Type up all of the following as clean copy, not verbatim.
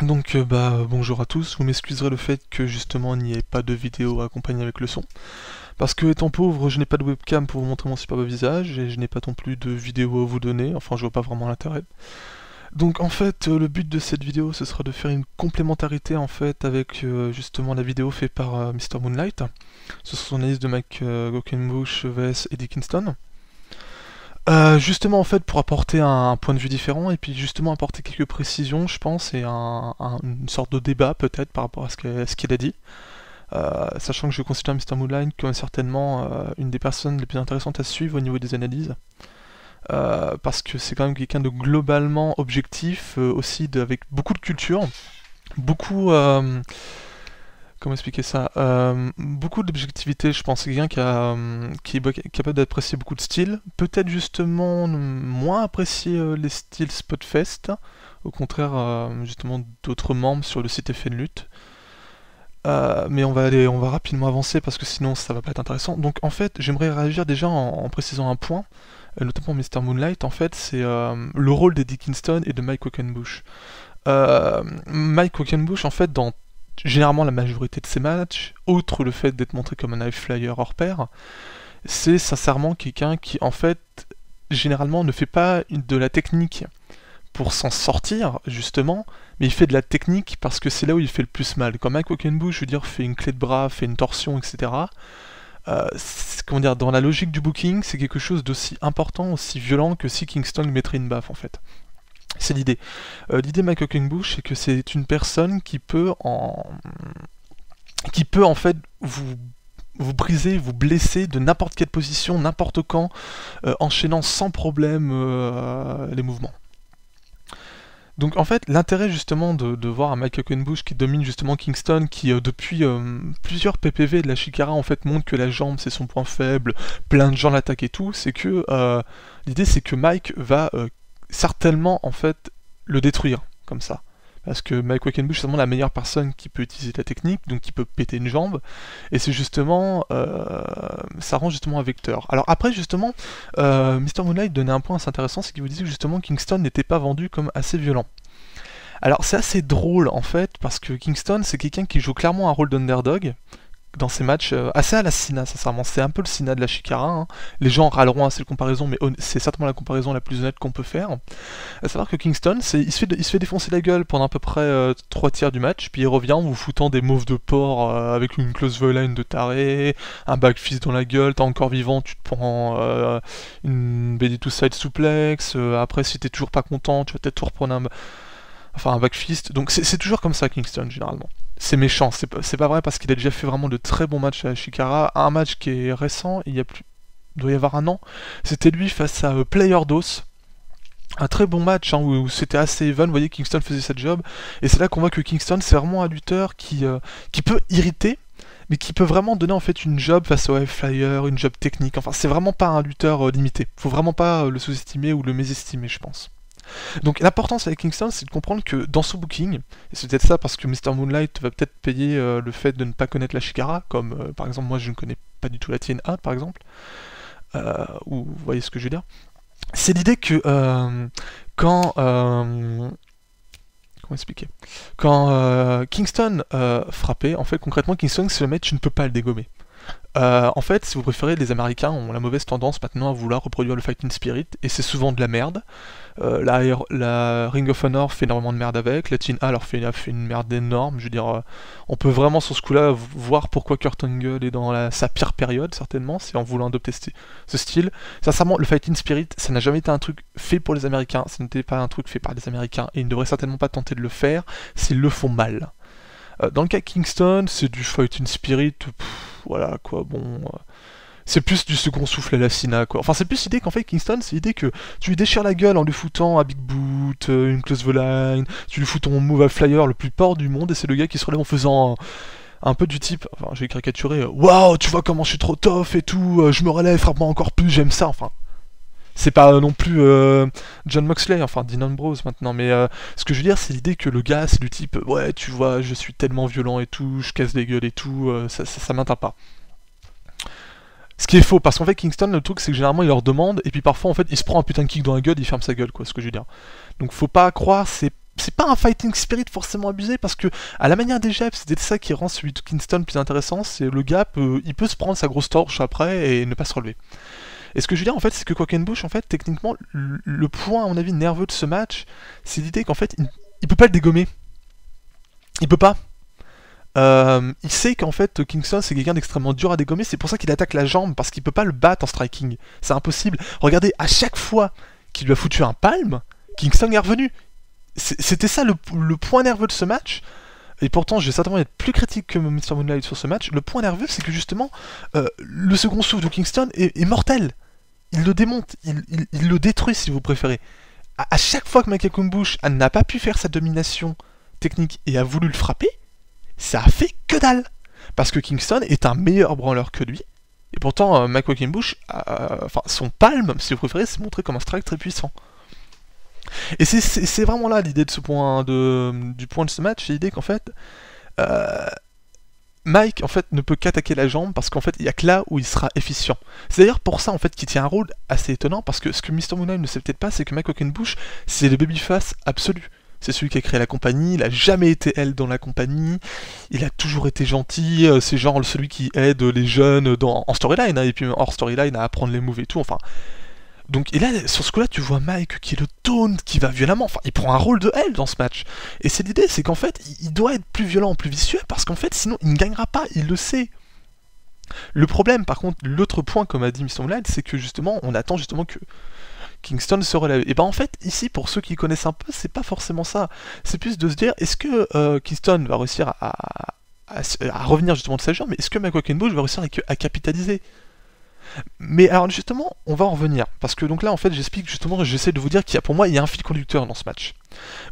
Donc bonjour à tous, vous m'excuserez le fait que justement il n'y ait pas de vidéo accompagnée avec le son. Parce que étant pauvre, je n'ai pas de webcam pour vous montrer mon superbe visage, et je n'ai pas non plus de vidéo à vous donner, enfin je vois pas vraiment l'intérêt. Donc en fait, le but de cette vidéo, ce sera de faire une complémentarité en fait avec justement la vidéo faite par Mr. Moonlight. Ce sera son analyse de Mike Quackenbush vs Eddie Kingston. Justement en fait pour apporter un point de vue différent et puis justement apporter quelques précisions je pense et une sorte de débat peut-être par rapport à ce qu'il a dit. Sachant que je considère Mr. Moonlight comme certainement une des personnes les plus intéressantes à suivre au niveau des analyses. Parce que c'est quand même quelqu'un de globalement objectif, aussi avec beaucoup de culture, beaucoup... comment expliquer ça, beaucoup d'objectivité, je pense. C'est quelqu'un qui est capable d'apprécier beaucoup de styles. Peut-être justement moins apprécier les styles Spotfest. Au contraire, justement, d'autres membres sur le site FN Lutte. Mais on va rapidement avancer parce que sinon ça va pas être intéressant. Donc en fait, j'aimerais réagir déjà en précisant un point, notamment Mr. Moonlight. En fait, c'est le rôle d'Eddie Kingston et de Mike Quackenbush. Mike Quackenbush, en fait, dans généralement la majorité de ses matchs, outre le fait d'être montré comme un high flyer hors pair, c'est sincèrement quelqu'un qui en fait généralement ne fait pas de la technique pour s'en sortir justement, mais il fait de la technique parce que c'est là où il fait le plus mal. Quand Mike Quackenbush, je veux dire, fait une clé de bras, fait une torsion, etc. Comment dire, dans la logique du booking, c'est quelque chose d'aussi important, aussi violent que si Kingston lui mettrait une baffe en fait. C'est l'idée. L'idée de Mike Quackenbush, c'est que c'est une personne qui peut en fait vous briser, vous blesser de n'importe quelle position, n'importe quand, enchaînant sans problème les mouvements. Donc en fait, l'intérêt justement de voir un Mike Quackenbush qui domine justement Kingston, qui depuis plusieurs PPV de la Chikara en fait montre que la jambe c'est son point faible, plein de gens l'attaquent et tout, c'est que l'idée c'est que Mike va certainement en fait le détruire comme ça. Parce que Mike Quackenbush est vraiment la meilleure personne qui peut utiliser la technique, donc qui peut péter une jambe, et c'est justement, ça rend justement un vecteur. Alors après justement, Mr. Moonlight donnait un point assez intéressant, c'est qu'il vous disait que justement Kingston n'était pas vendu comme assez violent. Alors c'est assez drôle en fait, parce que Kingston c'est quelqu'un qui joue clairement un rôle d'underdog, dans ces matchs, assez à la Cena, sincèrement. C'est un peu le Cena de la Chikara. Hein. Les gens râleront à cette comparaison, mais c'est certainement la comparaison la plus honnête qu'on peut faire. À savoir que Kingston, il se fait défoncer la gueule pendant à peu près 3 tiers du match, puis il revient en vous foutant des moves de porc avec une close voline de taré, un backfist dans la gueule, t'es encore vivant, tu te prends une belly to side suplex, après si t'es toujours pas content, tu vas peut-être tout reprendre un backfist. Donc c'est toujours comme ça Kingston généralement. C'est méchant, c'est pas vrai parce qu'il a déjà fait vraiment de très bons matchs à Chikara. Un match qui est récent, il doit y avoir un an, c'était lui face à Player DOS. Un très bon match hein, où c'était assez even, vous voyez Kingston faisait sa job. Et c'est là qu'on voit que Kingston c'est vraiment un lutteur qui peut irriter, mais qui peut vraiment donner en fait une job face au high flyer, une job technique. Enfin c'est vraiment pas un lutteur limité. Faut vraiment pas le sous-estimer ou le mésestimer je pense. Donc l'importance avec Kingston, c'est de comprendre que dans ce booking, et c'est peut-être ça parce que Mr. Moonlight va peut-être payer le fait de ne pas connaître la Chikara, comme par exemple moi je ne connais pas du tout la TNA par exemple, ou vous voyez ce que je veux dire. C'est l'idée que quand... comment expliquer. Quand Kingston frappait, en fait concrètement Kingston c'est le mec, tu ne peux pas le dégommer. En fait, si vous préférez, les Américains ont la mauvaise tendance maintenant à vouloir reproduire le Fighting Spirit, et c'est souvent de la merde. La Ring of Honor fait énormément de merde avec, la TNA leur fait une merde énorme, je veux dire, on peut vraiment sur ce coup-là voir pourquoi Kurt Angle est dans sa pire période, certainement, c'est en voulant adopter ce style. Sincèrement, le Fighting Spirit, ça n'a jamais été un truc fait pour les Américains, ça n'était pas un truc fait par les Américains, et ils ne devraient certainement pas tenter de le faire s'ils le font mal. Dans le cas de Kingston, c'est du Fighting Spirit, voilà quoi, bon... c'est plus du second souffle à la Cena, quoi. Enfin, c'est plus l'idée qu'en fait, Kingston, c'est l'idée que tu lui déchires la gueule en lui foutant un big boot, une close voline, tu lui fous ton move à flyer le plus port du monde, et c'est le gars qui se relève en faisant un peu du type, enfin, j'ai caricaturé, waouh, tu vois comment je suis trop tough et tout, je me relève, frappe-moi encore plus, j'aime ça, enfin. C'est pas non plus John Moxley, enfin Dean Ambrose maintenant, mais ce que je veux dire, c'est l'idée que le gars, c'est du type, ouais, tu vois, je suis tellement violent et tout, je casse des gueules et tout, ça m'atteint pas. Ce qui est faux, parce qu'en fait, Kingston, le truc, c'est que généralement, il leur demande, et puis parfois, en fait, il se prend un putain de kick dans la gueule, il ferme sa gueule, quoi, ce que je veux dire. Donc, faut pas croire, c'est pas un fighting spirit forcément abusé, parce que à la manière des Jebs, c'est ça qui rend celui de Kingston plus intéressant, c'est le gap, il peut se prendre sa grosse torche après et ne pas se relever. Et ce que je veux dire en fait, c'est que Quackenbush, en fait, techniquement, le point à mon avis nerveux de ce match, c'est l'idée qu'en fait, il peut pas le dégommer. Il peut pas. Il sait qu'en fait Kingston c'est quelqu'un d'extrêmement dur à dégommer, c'est pour ça qu'il attaque la jambe, parce qu'il peut pas le battre en striking. C'est impossible. Regardez, à chaque fois qu'il lui a foutu un palme, Kingston est revenu. C'était ça le point nerveux de ce match. Et pourtant, je vais certainement être plus critique que Mr. Moonlight sur ce match. Le point nerveux, c'est que justement, le second souffle de Kingston est mortel. Il le démonte, il le détruit si vous préférez. À chaque fois que Mike Quackenbush n'a pas pu faire sa domination technique et a voulu le frapper, ça a fait que dalle. Parce que Kingston est un meilleur branleur que lui. Et pourtant, Mike Quackenbush, enfin, son palme, si vous préférez, s'est montré comme un strike très puissant. Et c'est vraiment là l'idée de ce point du point de ce match, c'est l'idée qu'en fait Mike en fait ne peut qu'attaquer la jambe parce qu'en fait il y a que là où il sera efficient. C'est d'ailleurs pour ça en fait qu'il tient un rôle assez étonnant, parce que ce que Mr. Moonlight ne sait peut-être pas, c'est que Mike Quackenbush c'est le babyface absolu. C'est celui qui a créé la compagnie, il a jamais été elle dans la compagnie, il a toujours été gentil, c'est genre celui qui aide les jeunes en storyline, hein, et puis hors storyline à apprendre les moves et tout, enfin. Donc, et là, sur ce coup-là, tu vois Mike qui est le taunt, qui va violemment, enfin, il prend un rôle de L dans ce match. Et c'est l'idée, c'est qu'en fait, il doit être plus violent, plus vicieux, parce qu'en fait, sinon, il ne gagnera pas, il le sait. Le problème, par contre, l'autre point, comme a dit Mr. Moonlight, c'est que justement, on attend justement que Kingston se relève. Et ben en fait, ici, pour ceux qui connaissent un peu, c'est pas forcément ça. C'est plus de se dire, est-ce que Kingston va réussir à revenir justement de sa jambe, mais est-ce que Mike Quackenbush va réussir à capitaliser? Mais alors justement, on va en revenir, parce que donc là en fait j'explique justement, j'essaie de vous dire pour moi il y a un fil conducteur dans ce match.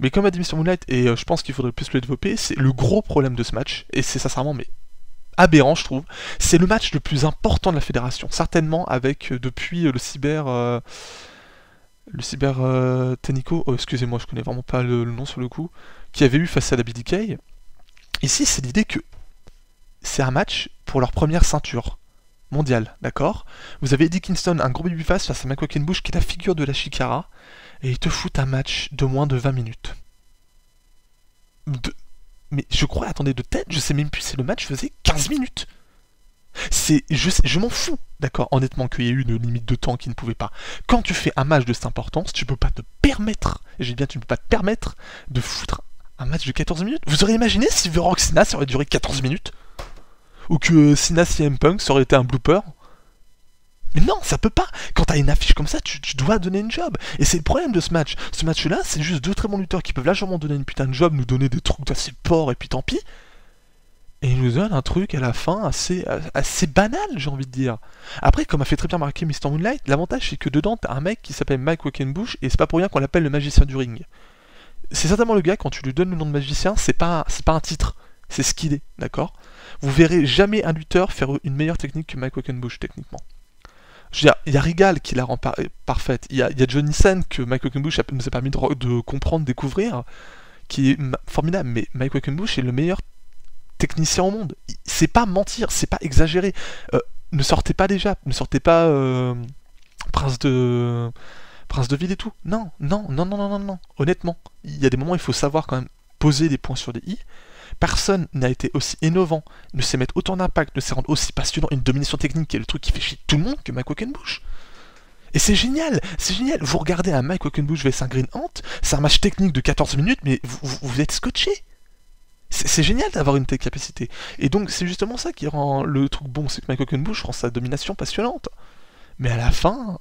Mais comme a dit Mr. Moonlight, et je pense qu'il faudrait plus le développer, c'est le gros problème de ce match, et c'est sincèrement mais aberrant je trouve, c'est le match le plus important de la fédération, certainement avec depuis le cyber Tenico, oh, excusez-moi je connais vraiment pas le nom sur le coup, qui avait eu face à la BDK. Ici c'est l'idée que c'est un match pour leur première ceinture mondial, d'accord? Vous avez Eddie Kingston, un gros babyface face à Mike Quackenbush qui est la figure de la Chikara, et il te fout un match de moins de 20 minutes. Mais je crois, attendez, de tête, je sais même plus si le match faisait 15 minutes. Je m'en fous, d'accord, honnêtement, qu'il y ait eu une limite de temps qui ne pouvait pas. Quand tu fais un match de cette importance, tu peux pas te permettre, et j'ai bien, tu ne peux pas te permettre de foutre un match de 14 minutes. Vous auriez imaginé si The Rock Cena ça aurait duré 14 minutes? Ou que Cena CM Punk ça aurait été un blooper? Mais non, ça peut pas. Quand t'as une affiche comme ça, tu dois donner une job. Et c'est le problème de ce match. Ce match-là, c'est juste deux très bons lutteurs qui peuvent largement donner une putain de job, nous donner des trucs d'assez porcs et puis tant pis. Et ils nous donnent un truc à la fin assez banal, j'ai envie de dire. Après, comme a fait très bien marquer Mr. Moonlight, l'avantage c'est que dedans t'as un mec qui s'appelle Mike Quackenbush et c'est pas pour rien qu'on l'appelle le magicien du ring. C'est certainement le gars, quand tu lui donnes le nom de magicien, c'est pas un titre. C'est ce qu'il est, d'accord? Vous verrez jamais un lutteur faire une meilleure technique que Mike Quackenbush, techniquement. Je veux dire, il y a Regal qui la rend parfaite. Il y a Johnny Sen que Mike Quackenbush nous a permis de comprendre, découvrir, qui est formidable. Mais Mike Quackenbush est le meilleur technicien au monde. C'est pas mentir, c'est pas exagérer. Ne sortez pas déjà, ne sortez pas Prince de Ville et tout. Non. Honnêtement, il y a des moments où il faut savoir quand même poser des points sur des i. Personne n'a été aussi innovant, ne sait mettre autant d'impact, ne sait rendre aussi passionnant une domination technique qui est le truc qui fait chier tout le monde que Mike Quackenbush. Et c'est génial. Vous regardez un Mike Quackenbush vs un Green Ant, c'est un match technique de 14 minutes, mais vous êtes scotché. C'est génial d'avoir une telle capacité. Et donc c'est justement ça qui rend le truc bon, c'est que Mike Quackenbush rend sa domination passionnante. Mais à la fin...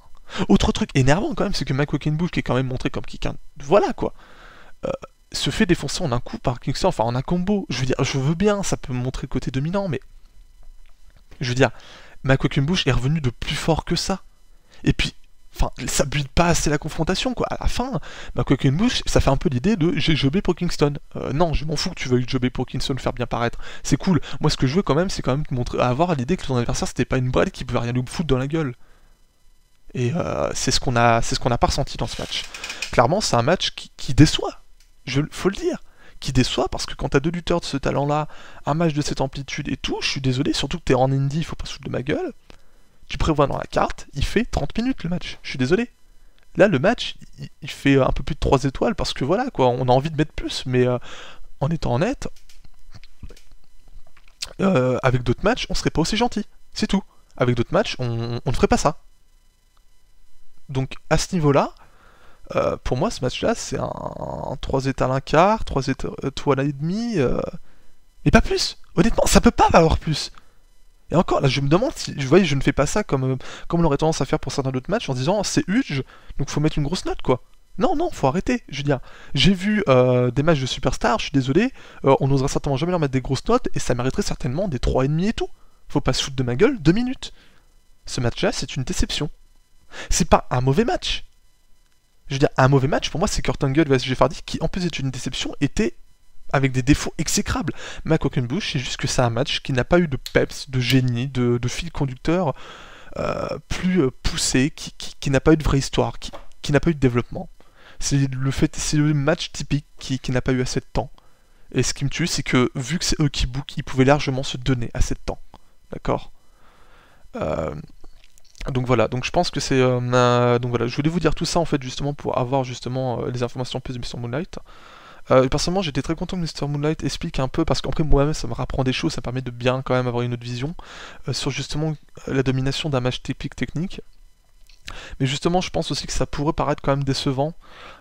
Autre truc énervant quand même, c'est que Mike Quackenbush, qui est quand même montré comme quelqu'un... Voilà quoi. Se fait défoncer en un coup par Kingston, enfin en un combo. Je veux dire, je veux bien, ça peut me montrer le côté dominant, mais... Je veux dire, Mike Quackenbush est revenu de plus fort que ça. Et puis, enfin, ça build pas assez la confrontation, quoi. À la fin, Mike Quackenbush, ça fait un peu l'idée de j'ai jobé pour Kingston. Non, je m'en fous que tu veuilles jobber pour Kingston, faire bien paraître. C'est cool. Moi, ce que je veux quand même, c'est quand même te montrer, avoir l'idée que ton adversaire, c'était pas une brêle qui pouvait rien nous foutre dans la gueule. Et c'est ce qu'on n'a pas ressenti dans ce match. Clairement, c'est un match qui déçoit. Faut le dire. Qui déçoit parce que quand t'as deux lutteurs de ce talent-là, un match de cette amplitude et tout, je suis désolé, surtout que t'es en indie, il faut pas se foutre de ma gueule. Tu prévois dans la carte, il fait 30 minutes le match. Je suis désolé. Là, le match, il fait un peu plus de 3 étoiles parce que voilà, quoi, on a envie de mettre plus, mais en étant honnête, avec d'autres matchs, on serait pas aussi gentil. C'est tout. Avec d'autres matchs, on ne ferait pas ça. Donc, à ce niveau-là, pour moi, ce match-là, c'est un 3 étoiles un quart, 3 étoiles et demi, mais pas plus. Honnêtement, ça peut pas valoir plus. Et encore, là, je me demande si, vous voyez, je ne fais pas ça comme on aurait tendance à faire pour certains autres matchs en disant c'est huge, donc faut mettre une grosse note, quoi. Non, non, faut arrêter. Je veux dire, j'ai vu des matchs de Superstar, je suis désolé, on n'oserait certainement jamais leur mettre des grosses notes et ça mériterait certainement des 3,5 et tout. Faut pas se foutre de ma gueule 2 minutes. Ce match-là, c'est une déception. C'est pas un mauvais match. Je veux dire, un mauvais match, pour moi, c'est Kurt Angle vs Jeff Hardy, qui, en plus d'être une déception, était avec des défauts exécrables. Mac Hockenbush, c'est juste que c'est un match qui n'a pas eu de peps, de génie, de fil conducteur plus poussé, qui n'a pas eu de vraie histoire, qui n'a pas eu de développement. C'est le match typique qui n'a pas eu assez de temps. Et ce qui me tue, c'est que vu que c'est eux qui bookent, ils pouvaient largement se donner assez de temps. D'accord. Donc voilà, donc je pense que c'est... donc voilà, je voulais vous dire tout ça en fait justement pour avoir justement les informations en plus de Mr. Moonlight. Personnellement j'étais très content que Mr. Moonlight explique un peu, parce qu'après moi-même ça me rapprend des choses, ça permet de bien quand même avoir une autre vision sur justement la domination d'un match typique technique. Mais justement je pense aussi que ça pourrait paraître quand même décevant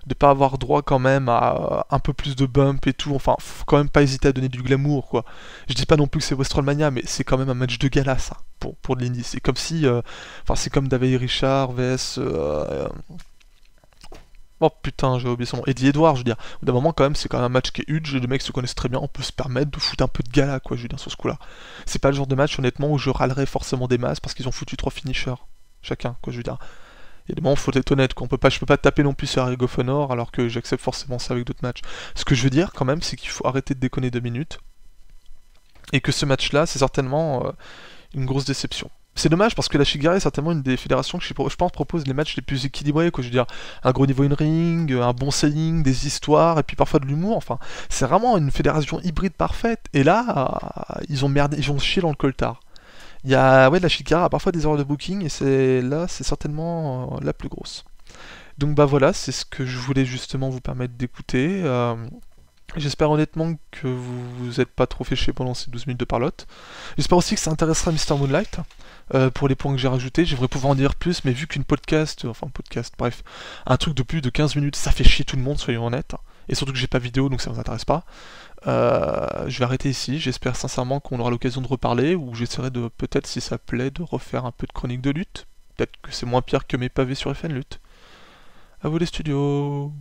de pas avoir droit quand même à un peu plus de bump et tout, enfin faut quand même pas hésiter à donner du glamour quoi. Je dis pas non plus que c'est WrestleMania, mais c'est quand même un match de gala ça, pour de l'indie. C'est comme si, enfin c'est comme David Richard vs... oh putain, j'ai oublié son nom. Eddie Edwards, je veux dire. Au bout d'un moment, quand même, c'est quand même un match qui est huge, les mecs se connaissent très bien, on peut se permettre de foutre un peu de gala, quoi, je veux dire, sur ce coup-là. C'est pas le genre de match, honnêtement, où je râlerais forcément des masses parce qu'ils ont foutu 3 finishers, chacun, quoi, je veux dire. Il y a des moments, faut être honnête, quoi. Je peux pas taper non plus sur Ring of Honor alors que j'accepte forcément ça avec d'autres matchs. Ce que je veux dire, quand même, c'est qu'il faut arrêter de déconner 2 minutes. Et que ce match-là, c'est certainement une grosse déception. C'est dommage parce que la Shigara est certainement une des fédérations qui, je pense, propose les matchs les plus équilibrés, quoi. Je veux dire, un gros niveau in-ring, un bon selling, des histoires, et puis parfois de l'humour. Enfin, c'est vraiment une fédération hybride parfaite. Et là, ils ont merdé, ils ont chié dans le coltard. Il y a, ouais, la Shigara a parfois des erreurs de booking, et c'est certainement la plus grosse. Donc bah voilà, c'est ce que je voulais justement vous permettre d'écouter. J'espère honnêtement que vous vous êtes pas trop fait chier pendant ces 12 minutes de parlotte. J'espère aussi que ça intéressera Mr. Moonlight. Pour les points que j'ai rajoutés, j'aimerais pouvoir en dire plus, mais vu qu'une podcast, bref, un truc de plus de 15 minutes, ça fait chier tout le monde, soyons honnêtes. Et surtout que j'ai pas vidéo, donc ça vous intéresse pas. Je vais arrêter ici, j'espère sincèrement qu'on aura l'occasion de reparler, ou j'essaierai de, peut-être si ça plaît, de refaire un peu de chronique de lutte. Peut-être que c'est moins pire que mes pavés sur FN Lutte. À vous les studios.